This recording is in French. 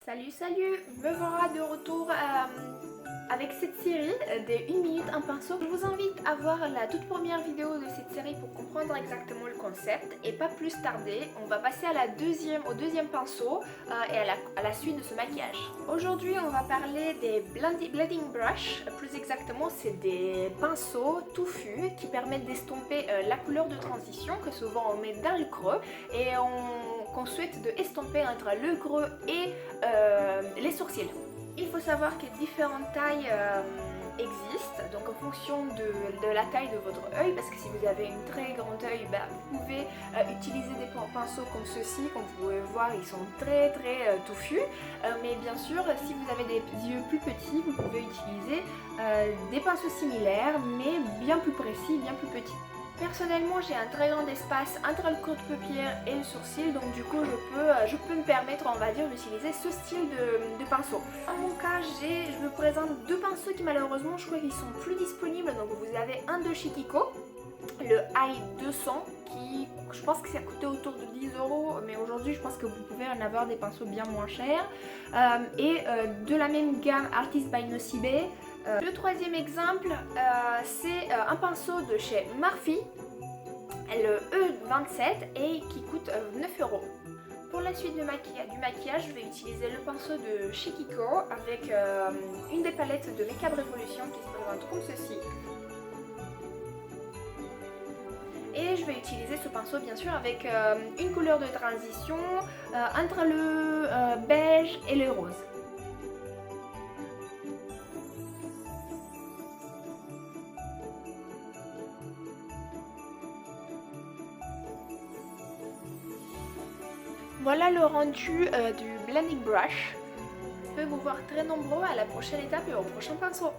Salut, salut! Me voilà de retour avec cette série de 1 minute un pinceau. Je vous invite à voir la toute première vidéo de cette série pour comprendre exactement le concept et pas plus tarder, on va passer à au deuxième pinceau et à la suite de ce maquillage. Aujourd'hui, on va parler des blending brush. Plus exactement, c'est des pinceaux touffus qui permettent d'estomper la couleur de transition que souvent on met dans le creux et qu'on souhaite de estomper entre le creux et les sourcils. Il faut savoir que différentes tailles existent, donc en fonction de la taille de votre œil, parce que si vous avez une très grande œil, vous pouvez utiliser des pinceaux comme ceux-ci. Comme vous pouvez voir, ils sont très touffus, mais bien sûr, si vous avez des yeux plus petits, vous pouvez utiliser des pinceaux similaires, mais bien plus précis, bien plus petits. Personnellement, j'ai un très grand espace entre le creux de paupière et le sourcil, donc du coup je peux me permettre, on va dire, d'utiliser ce style de pinceau. Dans mon cas, je vous présente deux pinceaux qui malheureusement je crois qu'ils sont plus disponibles. Donc vous avez un de chez Kiko, le High 200, qui je pense que ça coûtait autour de 10 €, mais aujourd'hui je pense que vous pouvez en avoir des pinceaux bien moins chers. Et de la même gamme Artist by Nocibe. Le troisième exemple, c'est un pinceau de chez Morphe, le E27, et qui coûte 9 €. Pour la suite du maquillage, je vais utiliser le pinceau de chez Kiko avec une des palettes de Make Up Revolution qui se présente comme ceci. Et je vais utiliser ce pinceau bien sûr avec une couleur de transition entre le beige et le rose. Voilà le rendu du blending brush. Je peux vous voir très nombreux à la prochaine étape et au prochain pinceau.